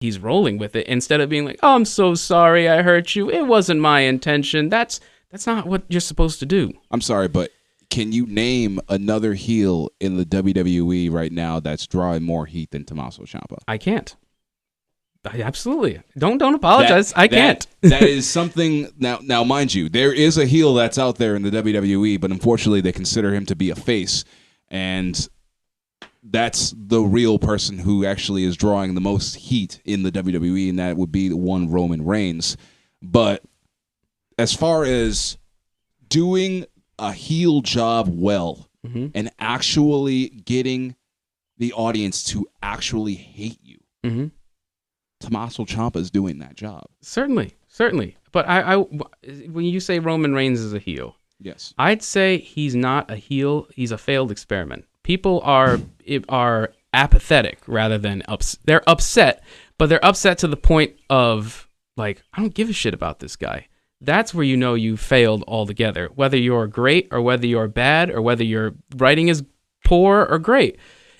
he's rolling with it instead of being like, "Oh, I'm so sorry, I hurt you. It wasn't my intention." That's not what you're supposed to do. I'm sorry, but can you name another heel in the WWE right now that's drawing more heat than Tommaso Ciampa? I can't. Absolutely. Don't apologize. I can't. That is something now mind you, there is a heel that's out there in the WWE, but unfortunately they consider him to be a face, and that's the real person who actually is drawing the most heat in the WWE, and that would be the one Roman Reigns. But as far as doing a heel job well and actually getting the audience to actually hate you, Tommaso Ciampa is doing that job. Certainly. But I when you say Roman Reigns is a heel, yes, I'd say he's not a heel. He's a failed experiment. People are apathetic rather than they're upset, but they're upset to the point of like, I don't give a shit about this guy. That's where you know you failed altogether. Whether you're great or whether you're bad or whether your writing is poor or great.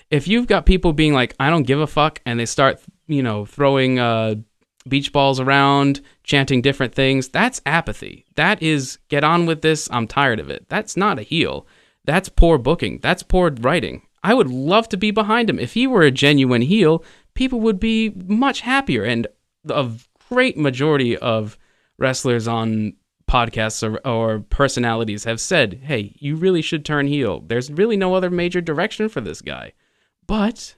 If you've got people being like, I don't give a fuck, and they start, throwing beach balls around, chanting different things, that's apathy. That is, get on with this, I'm tired of it. That's not a heel. That's poor booking. That's poor writing. I would love to be behind him. If he were a genuine heel, people would be much happier. And a great majority of wrestlers on podcasts or personalities have said, hey, you really should turn heel. There's really no other major direction for this guy. But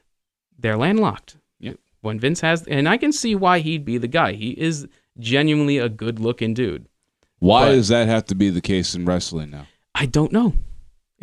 they're landlocked. Yeah. When Vince has, and I can see why he'd be the guy. He is genuinely a good-looking dude. Why does that have to be the case in wrestling now? I don't know.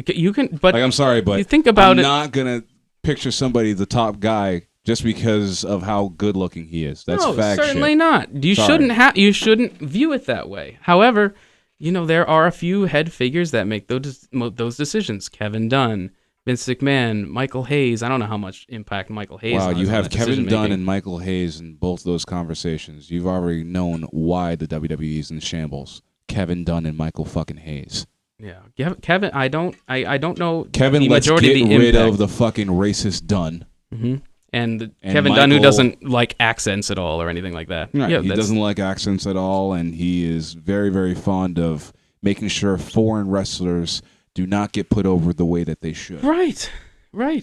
You can, but I'm sorry, but you think about I'm not gonna picture somebody the top guy just because of how good-looking he is. That's fact. Certainly shit. not. You shouldn't view it that way. However, there are a few head figures that make those decisions. Kevin Dunn, Vince McMahon, Michael Hayes. I don't know how much impact Michael Hayes. Wow, has you on have that Kevin Dunn decision-making. and Michael Hayes in both those conversations. You've already known why the WWE is in shambles. Kevin Dunn and Michael fucking Hayes. Yeah, Kevin. I don't know. Kevin, the let's majority get of the rid impact. of the fucking racist Dunn. And Michael, Kevin Dunn, who doesn't like accents at all or anything like that. Right, Yeah, he doesn't like accents at all, and he is very, very fond of making sure foreign wrestlers do not get put over the way that they should. Right. They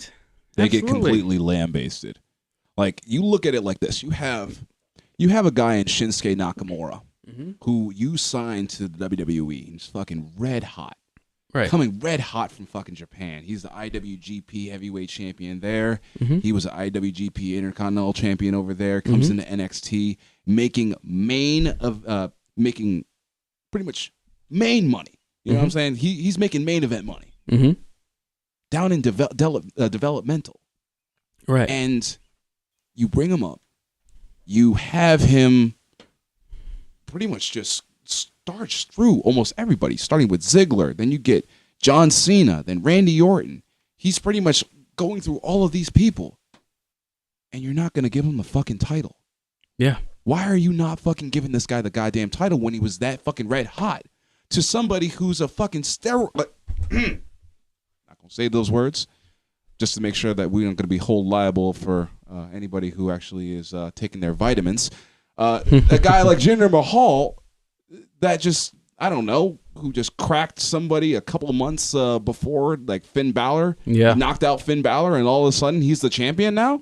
get Absolutely. completely lambasted. Like, you look at it like this. You have a guy in Shinsuke Nakamura who you signed to the WWE. He's fucking red hot. Right. Coming red hot from fucking Japan. He's the IWGP heavyweight champion there. He was the IWGP Intercontinental champion over there. Comes into NXT, making making pretty much main money. You know what I'm saying? He's making main event money. Down in developmental. Right. And you bring him up. You have him pretty much just starch through almost everybody, starting with Ziggler. Then you get John Cena, then Randy Orton. He's pretty much going through all of these people. And you're not going to give him the fucking title. Yeah. Why are you not fucking giving this guy the goddamn title when he was that fucking red hot to somebody who's a fucking steroid? Not going to say those words just to make sure that we aren't going to be held liable for anybody who actually is taking their vitamins. A guy like Jinder Mahal that just, I don't know, who just cracked somebody a couple of months before, like Finn Balor. Yeah. He knocked out Finn Balor, and all of a sudden he's the champion now?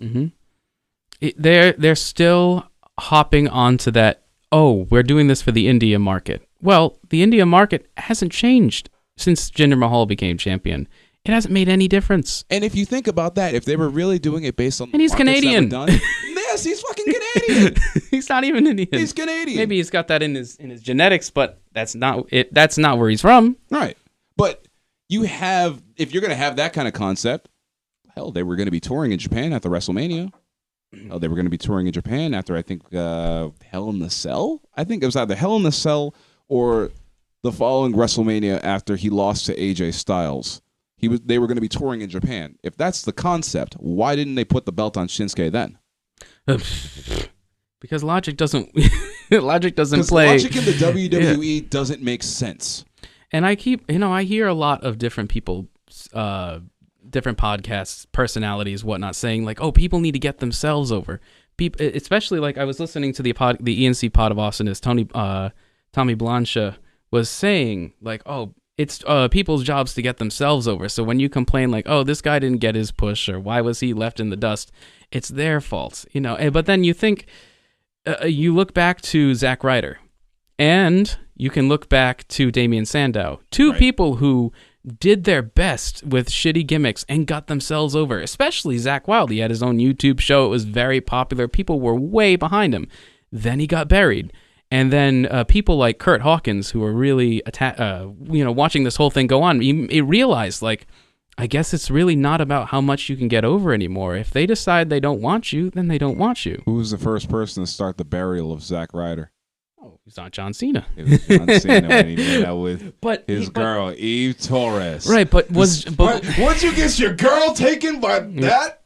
They're still hopping onto that, oh, we're doing this for the India market. Well, the India market hasn't changed since Jinder Mahal became champion. It hasn't made any difference. And if you think about that, if they were really doing it based on And he's Canadian. Yes, he's fucking Canadian. He's not even Indian. He's Canadian. Maybe he's got that in his genetics, but that's not it. That's not where he's from. Right. But you have, if you're going to have that kind of concept, hell, they were going to be touring in Japan after WrestleMania. Hell, they were going to be touring in Japan after, I think, Hell in the Cell. I think it was either Hell in the Cell or the following WrestleMania after he lost to AJ Styles. They were going to be touring in Japan. If that's the concept, why didn't they put the belt on Shinsuke then? Because logic doesn't play. Logic in the WWE doesn't make sense. And I hear a lot of different people, different podcasts, personalities, whatnot, saying like, oh, people need to get themselves over. people, especially like I was listening to the ENC pod of Awesomeness, Tommy Blanche was saying like, oh, it's people's jobs to get themselves over. So when you complain like, oh, this guy didn't get his push or why was he left in the dust, it's their fault, you know. But then you think, you look back to Zack Ryder, and you can look back to Damian Sandow, two people who did their best with shitty gimmicks and got themselves over, especially Zakk Wylde. He had his own YouTube show. It was very popular. People were way behind him. Then he got buried. And then people like Kurt Hawkins, who were really watching this whole thing go on, he realized, like, I guess it's really not about how much you can get over anymore. If they decide they don't want you, then they don't want you. Who was the first person to start the burial of Zack Ryder? Oh, he's not John Cena. It was John Cena when he did that with his girl, Eve Torres. Right, but once you get your girl taken by that,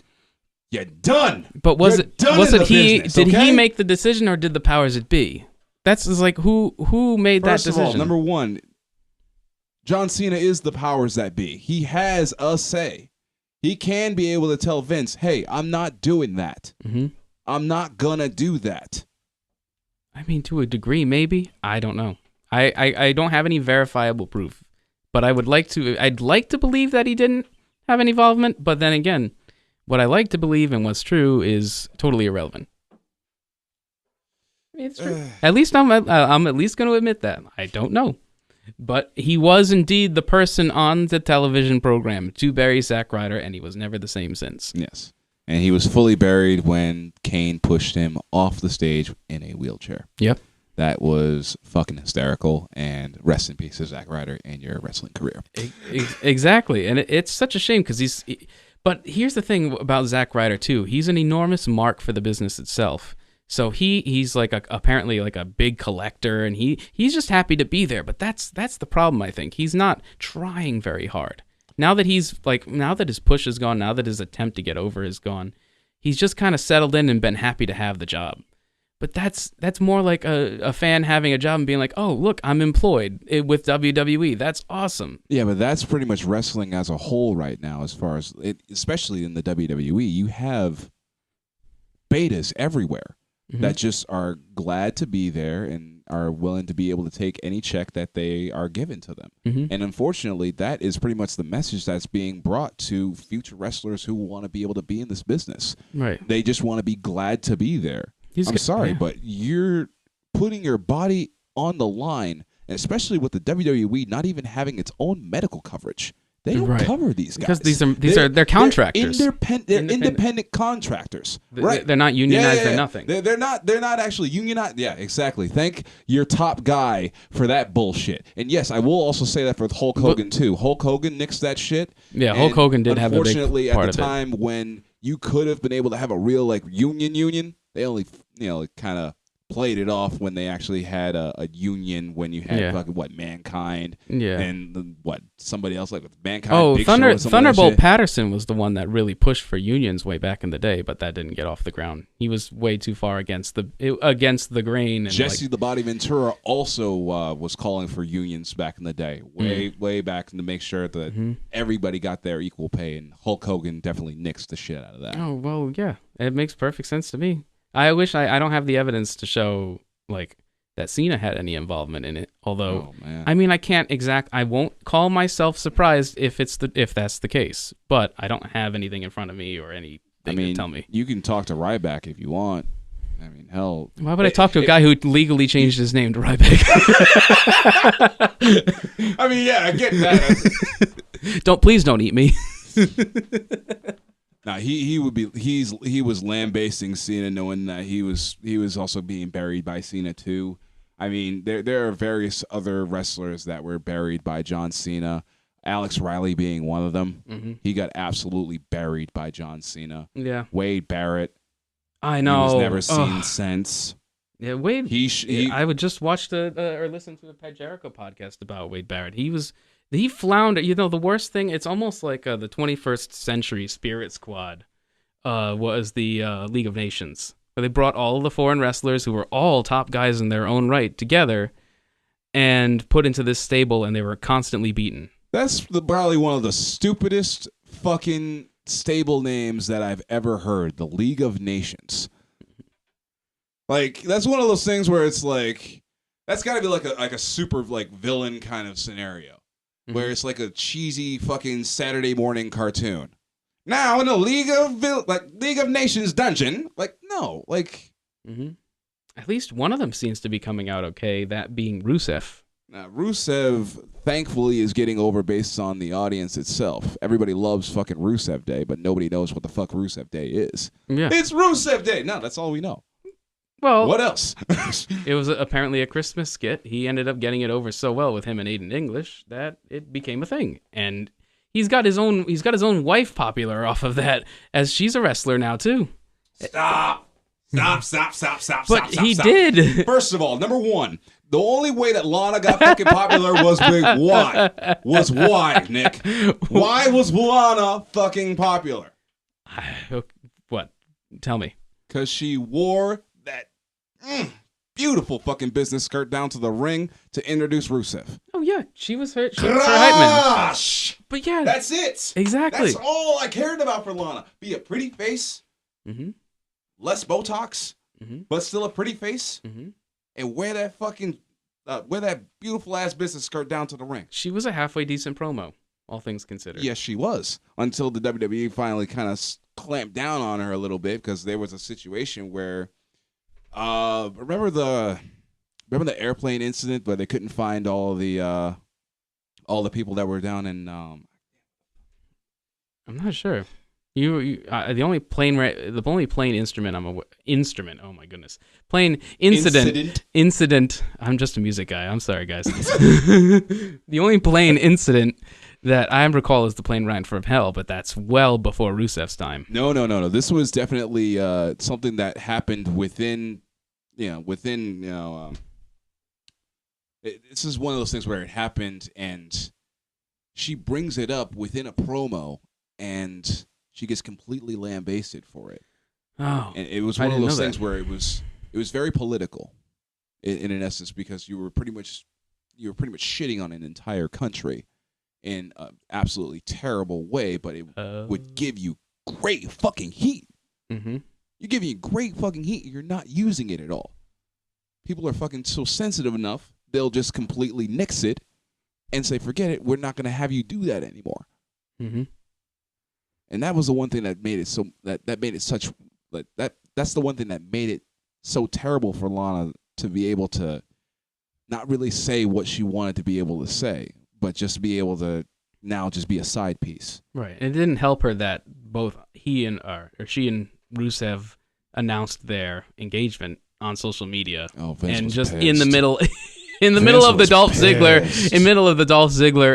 you're done. But was it he? Business, did okay? he make the decision, or did the powers that be? That's like who made that decision? First of all, number one, John Cena is the powers that be. He has a say. He can be able to tell Vince, hey, I'm not doing that. Mm-hmm. I'm not going to do that. I mean, to a degree, maybe. I don't know. I don't have any verifiable proof. But I'd like to believe that he didn't have any involvement. But then again, what I like to believe and what's true is totally irrelevant. It's true. At least I'm at least going to admit that. I don't know. But he was indeed the person on the television program to bury Zack Ryder, and he was never the same since. Yes. And he was fully buried when Kane pushed him off the stage in a wheelchair. Yep. That was fucking hysterical, and rest in peace to Zack Ryder and your wrestling career. Exactly. And it's such a shame because but here's the thing about Zack Ryder, too. He's an enormous mark for the business itself. So he's like apparently like a big collector, and he's just happy to be there. But that's the problem, I think. He's not trying very hard. Now that his push is gone, now that his attempt to get over is gone, he's just kind of settled in and been happy to have the job. But that's more like a fan having a job and being like, oh, look, I'm employed with WWE. That's awesome. Yeah, but that's pretty much wrestling as a whole right now, as far as it, especially in the WWE. You have betas everywhere. Mm-hmm. That just are glad to be there and are willing to be able to take any check that they are given to them. Mm-hmm. And unfortunately, that is pretty much the message that's being brought to future wrestlers who want to be able to be in this business. Right. They just want to be glad to be there. I'm sorry, but you're putting your body on the line, and especially with the WWE not even having its own medical coverage. They don't cover these guys because they're contractors. They're independent contractors. Right? They're not unionized. They're nothing. They're not actually unionized. Yeah, exactly. Thank your top guy for that bullshit. And yes, I will also say that for Hulk Hogan too. Hulk Hogan nixed that shit. Yeah, Hulk Hogan did have a big part of it. Unfortunately, at the time when you could have been able to have a real like union, they only kind of played it off when they actually had a union when you had fucking Mankind and somebody else like with Mankind. Oh, Big Thunderbolt like Patterson was the one that really pushed for unions way back in the day, but that didn't get off the ground. He was way too far against the grain. And Jesse the Body Ventura also was calling for unions back in the day, way back, to make sure that everybody got their equal pay. And Hulk Hogan definitely nixed the shit out of that. Oh well, yeah, it makes perfect sense to me. I wish I don't have the evidence to show like that Cena had any involvement in it. Although, I mean, I won't call myself surprised if that's the case. But I don't have anything in front of me or anything to tell me. You can talk to Ryback if you want. I mean, hell. Why would I talk to a guy who legally changed his name to Ryback? I mean, yeah, I get that. Please don't eat me. Now he was lambasting Cena, knowing that he was also being buried by Cena too. I mean, there are various other wrestlers that were buried by John Cena. Alex Riley being one of them. Mm-hmm. He got absolutely buried by John Cena. Yeah. Wade Barrett. I know. He was never seen since. Yeah, Wade. I would just watch or listen to a Pat Jericho podcast about Wade Barrett. He floundered. You know, the worst thing, it's almost like the 21st Century Spirit Squad was the League of Nations, where they brought all of the foreign wrestlers who were all top guys in their own right together and put into this stable, and they were constantly beaten. That's probably one of the stupidest fucking stable names that I've ever heard, the League of Nations. Like that's one of those things where it's like that's got to be like a super like villain kind of scenario where it's like a cheesy fucking Saturday morning cartoon. Now in a League of Nations dungeon, like no, like At least one of them seems to be coming out okay. That being Rusev. Rusev, thankfully, is getting over based on the audience itself. Everybody loves fucking Rusev Day, but nobody knows what the fuck Rusev Day is. Yeah. It's Rusev Day. No, that's all we know. Well, what else? It was apparently a Christmas skit. He ended up getting it over so well with him and Aiden English that it became a thing. And he's got his own wife popular off of that, as she's a wrestler now too. Stop. But he did. First of all, number one, the only way that Lana got fucking popular was with why? Was why, Nick? Why was Lana fucking popular? What? Tell me. Because she wore that beautiful fucking business skirt down to the ring to introduce Rusev. Oh, yeah. She was her hype man. But yeah. That's it. Exactly. That's all I cared about for Lana. Be a pretty face. Less Botox, but still a pretty face. And wear that fucking, wear that beautiful ass business skirt down to the ring. She was a halfway decent promo, all things considered. Yes, she was. Until the WWE finally kind of clamped down on her a little bit because there was a situation where, remember the airplane incident where they couldn't find all the people that were down in. I'm not sure. The only plane instrument oh my goodness, plane incident. I'm just a music guy. I'm sorry, guys. The only plane incident that I recall is the plane ride from hell, but that's well before Rusev's time. No. This was definitely something that happened within. This is one of those things where it happened, and she brings it up within a promo, and she gets completely lambasted for it. Oh, and it was one of those things where it was very political, in an essence, because you were pretty much shitting on an entire country in an absolutely terrible way, but it would give you great fucking heat. You're giving you great fucking heat. You're not using it at all. People are fucking so sensitive enough, they'll just completely nix it and say, forget it, we're not going to have you do that anymore. And that was the one thing that made it so that made it such like that's the one thing that made it so terrible for Lana to be able to not really say what she wanted to be able to say, but just be able to now just be a side piece. Right. And it didn't help her that both she and Rusev announced their engagement on social media. Oh, Vince and was just pissed. in the middle of the Dolph Ziggler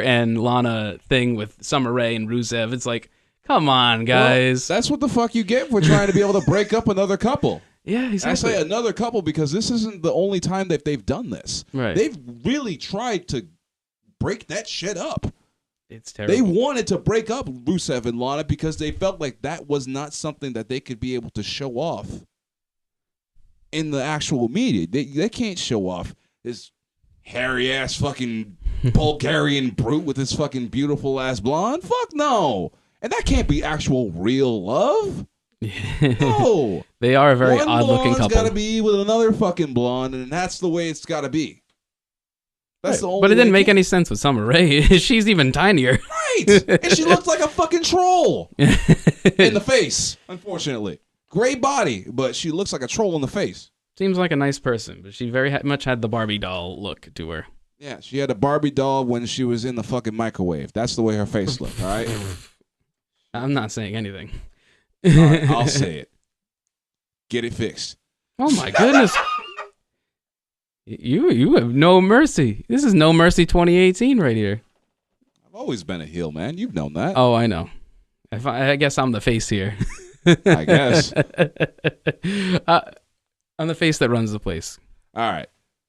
and Lana thing with Summer Rae and Rusev. It's like, come on, guys. Well, that's what the fuck you get for trying to be able to break up another couple. Yeah, exactly. I say another couple because this isn't the only time that they've done this. Right. They've really tried to break that shit up. It's terrible. They wanted to break up Rusev and Lana because they felt like that was not something that they could be able to show off in the actual media. They can't show off this hairy-ass fucking Bulgarian brute with his fucking beautiful-ass blonde. Fuck no. And that can't be actual real love. No. They are a very odd-looking couple. One's got to be with another fucking blonde, and that's the way it's got to be. That's the only But it didn't way make any sense with Summer Rae. She's even tinier. Right. And she looks like a fucking troll in the face, unfortunately. Great body, but she looks like a troll in the face. Seems like a nice person, but she very much had the Barbie doll look to her. Yeah, she had a Barbie doll when she was in the fucking microwave. That's the way her face looked, all right? I'm not saying anything. All right, I'll say it. Get it fixed. Oh my goodness. You have no mercy. This is No Mercy 2018 right here. I've always been a heel, man. You've known that. Oh, I know. I guess I'm the face here. I guess. I'm the face that runs the place. All right.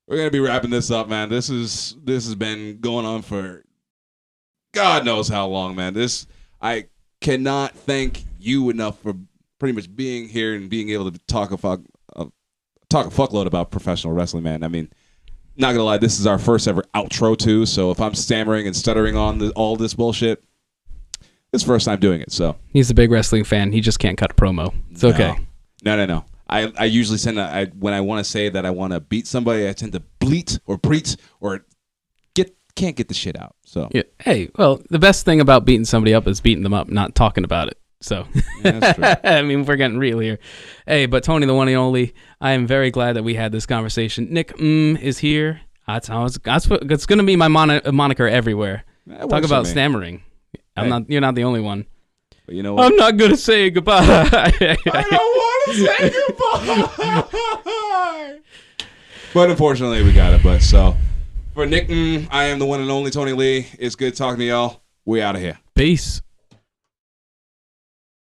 We're going to be wrapping this up, man. This has been going on for God knows how long, man. I cannot thank you enough for pretty much being here and being able to talk a fuckload about professional wrestling, man. I mean, not going to lie, this is our first ever outro, too. So if I'm stammering and stuttering on all this bullshit, it's the first time doing it. So he's a big wrestling fan. He just can't cut a promo. It's okay. No. I usually when I want to say that I want to beat somebody, I tend to bleat or preach or can't get the shit out. So yeah. Hey, well, the best thing about beating somebody up is beating them up, not talking about it. So, yeah, that's true. I mean, we're getting real here. Hey, but Tony, the one and only, I am very glad that we had this conversation. Nick is here. That's it's going to be my moniker everywhere. Talk about stammering. You're not the only one. But you know what? I'm not going to say goodbye. I don't want to say goodbye. But unfortunately, we got it. But so for Nick, I am the one and only Tony Lee. It's good talking to y'all. We out of here. Peace.